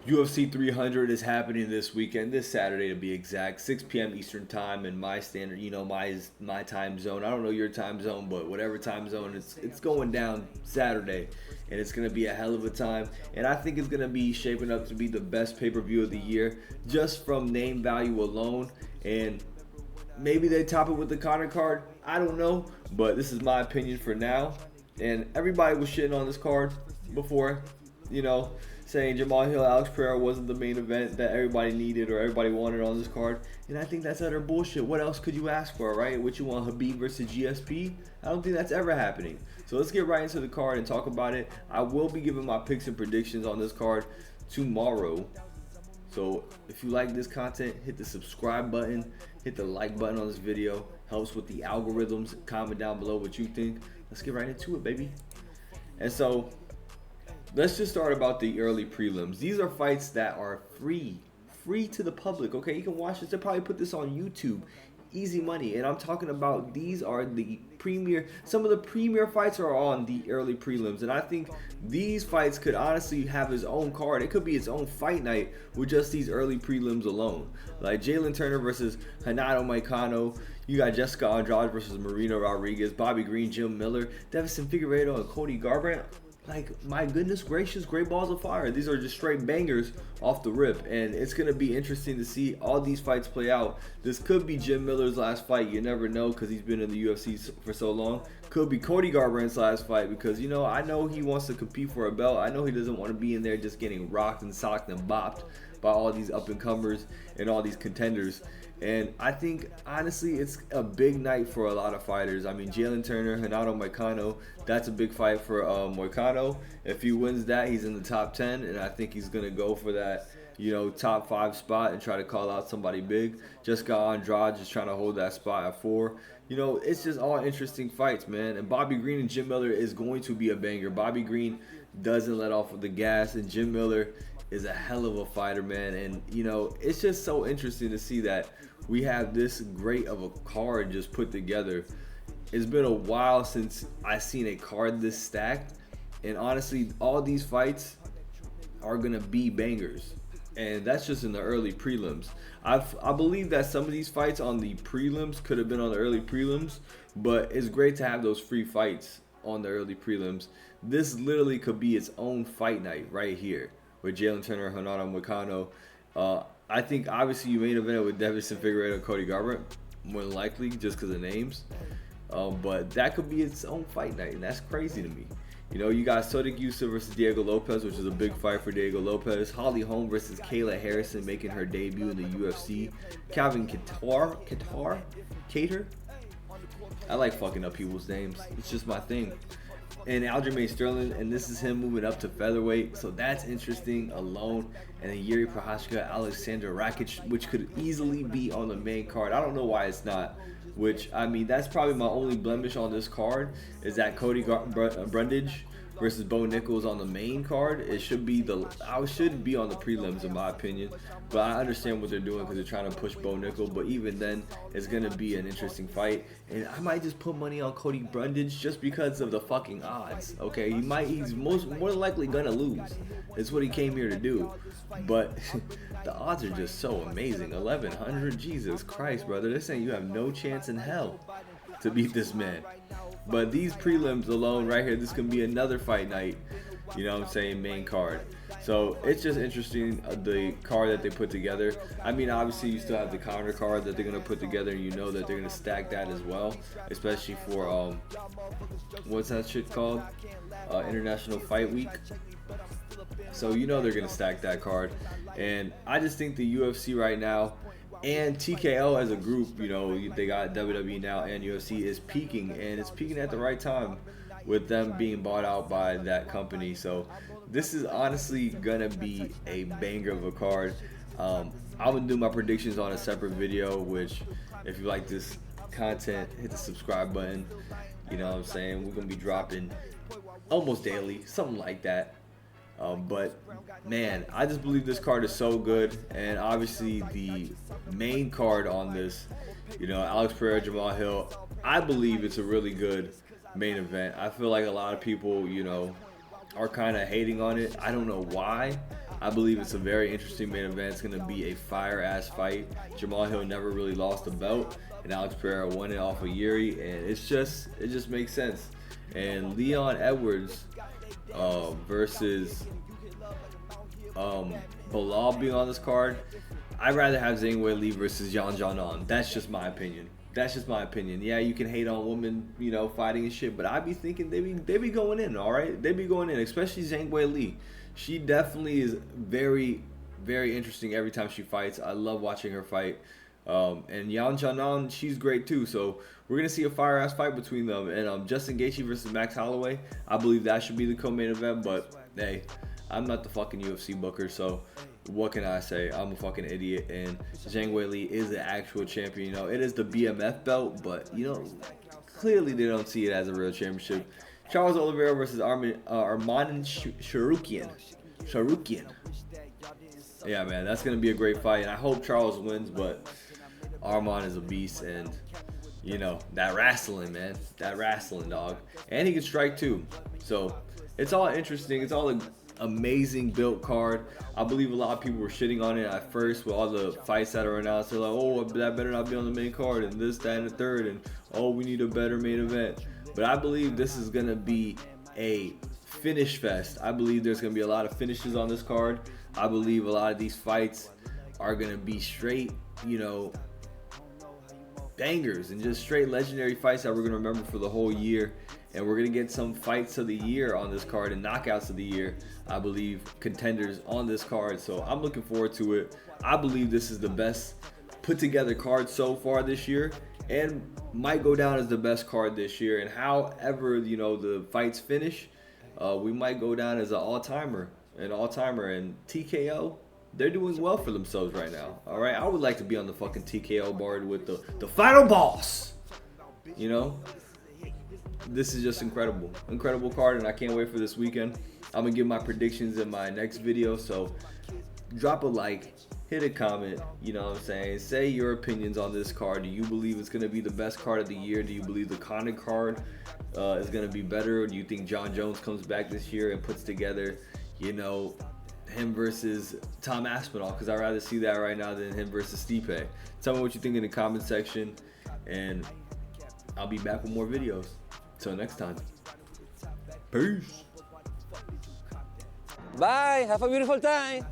UFC 300 is happening this weekend, this Saturday to be exact, 6 p.m. Eastern time in my standard, my time zone. I don't know your time zone, but whatever time zone, it's going down Saturday, and it's gonna be a hell of a time. And I think it's gonna be shaping up to be the best pay-per-view of the year, just from name value alone. And maybe they top it with the Conor card. I don't know, but this is my opinion for now. And everybody was shitting on this card before, you know, saying Jamal Hill, Alex Pereira wasn't the main event that everybody needed or everybody wanted on this card. And I think that's utter bullshit. What else could you ask for, right? What you want, Khabib versus GSP? I don't think that's ever happening. So let's get right into the card and talk about it. I will be giving my picks and predictions on this card tomorrow. So if you like this content, hit the subscribe button, hit the like button on this video. Helps with the algorithms. Comment down below what you think. Let's get right into it, baby. And so let's just start about the early prelims. These are fights that are free to the public. Okay, you can watch this. They'll probably put this on YouTube. Easy money. And I'm talking about these are the premier, some of the premier fights are on the early prelims. And I think these fights could honestly have its own card. It could be its own fight night with just these early prelims alone. Like Jalen Turner versus Renato Moicano. You got Jessica Andrade versus Marina Rodriguez, Bobby Green, Jim Miller, Davison Figueiredo, and Cody Garbrandt. Like, my goodness gracious, great balls of fire. These are just straight bangers off the rip, and it's going to be interesting to see all these fights play out. This could be Jim Miller's last fight. You never know because he's been in the UFC for so long. Could be Cody Garbrandt's last fight because, I know he wants to compete for a belt. I know he doesn't want to be in there just getting rocked and socked and bopped by all these up-and-comers and all these contenders. And I think, honestly, it's a big night for a lot of fighters. I mean, Jalen Turner, Renato Moicano, that's a big fight for Moicano. If he wins that, he's in the top 10, and I think he's going to go for that, top 5 spot and try to call out somebody big. Jessica Andrade just trying to hold that spot at 4. It's just all interesting fights, man. And Bobby Green and Jim Miller is going to be a banger. Bobby Green doesn't let off of the gas, and Jim Miller is a hell of a fighter, man. And, it's just so interesting to see that we have this great of a card just put together. It's been a while since I've seen a card this stacked. And honestly, all these fights are going to be bangers. And that's just in the early prelims. I believe that some of these fights on the prelims could have been on the early prelims. But it's great to have those free fights on the early prelims. This literally could be its own fight night right here with Jalen Turner and Renato Moicano. I think obviously you main event with Davison Figueiredo and Cody Garbrandt, more than likely, just because of names. But that could be its own fight night, and that's crazy to me. You got Sodiq Yusuff versus Diego Lopez, which is a big fight for Diego Lopez. Holly Holm versus Kayla Harrison making her debut in the UFC. Calvin Cater. I like fucking up people's names. It's just my thing. And Aljamain Sterling, and this is him moving up to featherweight, so that's interesting alone. And then Yuri Prochazka, Alexander Rakic, which could easily be on the main card. I don't know why it's not. Which, I mean, that's probably my only blemish on this card is that Cody Brundage versus Bo Nichols on the main card. It should be should be on the prelims in my opinion, but I understand what they're doing because they're trying to push Bo Nichols. But even then, it's gonna be an interesting fight, and I might just put money on Cody Brundage just because of the fucking odds. Okay, he's more than likely gonna lose. It's what he came here to do, but the odds are just so amazing. 1100, Jesus Christ, brother! They're saying you have no chance in hell to beat this man. But these prelims alone right here, this can be another fight night, main card. So it's just interesting, the card that they put together. I mean, obviously you still have the counter card that they're going to put together, and that they're going to stack that as well, especially for, what's that shit called? International Fight Week. So they're going to stack that card. And I just think the UFC right now, and TKO as a group, they got WWE now and UFC is peaking, and it's peaking at the right time with them being bought out by that company. So this is honestly gonna be a banger of a card. I'm gonna do my predictions on a separate video, which if you like this content, hit the subscribe button. We're gonna be dropping almost daily, something like that. But man, I just believe this card is so good, and obviously the main card on this, Alex Pereira, Jamal Hill, I believe it's a really good main event. I feel like a lot of people, are kind of hating on it. I don't know why, I believe it's a very interesting main event. It's going to be a fire-ass fight. Jamal Hill never really lost the belt, and Alex Pereira won it off of Yuri, and it just makes sense. And Leon Edwards versus Bilal being on this card, I'd rather have Zhang Weili versus Yan Xiaonan. That's just my opinion. That's just my opinion. Yeah, you can hate on women, you know, fighting and shit, but I be thinking they be going in, all right? They be going in, especially Zhang Weili. She definitely is very, very interesting every time she fights. I love watching her fight. And Yan Xiaonan, she's great too. So we're gonna see a fire-ass fight between them. And Justin Gaethje versus Max Holloway, I believe that should be the co-main event. But hey, I'm not the fucking UFC booker, so what can I say? I'm a fucking idiot. And Zhang Weili is the actual champion. You know, it is the BMF belt, but you know, clearly they don't see it as a real championship. Charles Oliveira versus Arman Tsarukyan. Yeah, man, that's gonna be a great fight, and I hope Charles wins. But Arman is a beast, and you know that wrestling, man, that wrestling, dog, and he can strike too. So it's all interesting. It's all an amazing built card. I believe a lot of people were shitting on it at first with all the fights that are announced. They're like, oh, that better not be on the main card, and this, that, and the third, and oh, we need a better main event. But I believe this is gonna be a finish fest. I believe there's gonna be a lot of finishes on this card. I believe a lot of these fights are gonna be straight, you know, bangers and just straight legendary fights that we're gonna remember for the whole year. And we're gonna get some fights of the year on this card and knockouts of the year. I believe contenders on this card, so I'm looking forward to it. I believe this is the best put together card so far this year, and might go down as the best card this year. And however, you know, the fights finish, we might go down as an all-timer. And TKO, they're doing well for themselves right now. All right, I would like to be on the fucking TKO board with the final boss. You know, this is just incredible card, and I can't wait for this weekend. I'm gonna give my predictions in my next video, so drop a like, hit a comment, you know what I'm saying? Say your opinions on this card. Do you believe it's going to be the best card of the year? Do you believe the Conor card is going to be better? Or do you think John Jones comes back this year and puts together, you know, him versus Tom Aspinall? Because I'd rather see that right now than him versus Stipe. Tell me what you think in the comment section, and I'll be back with more videos. Till next time. Peace. Bye. Have a beautiful time.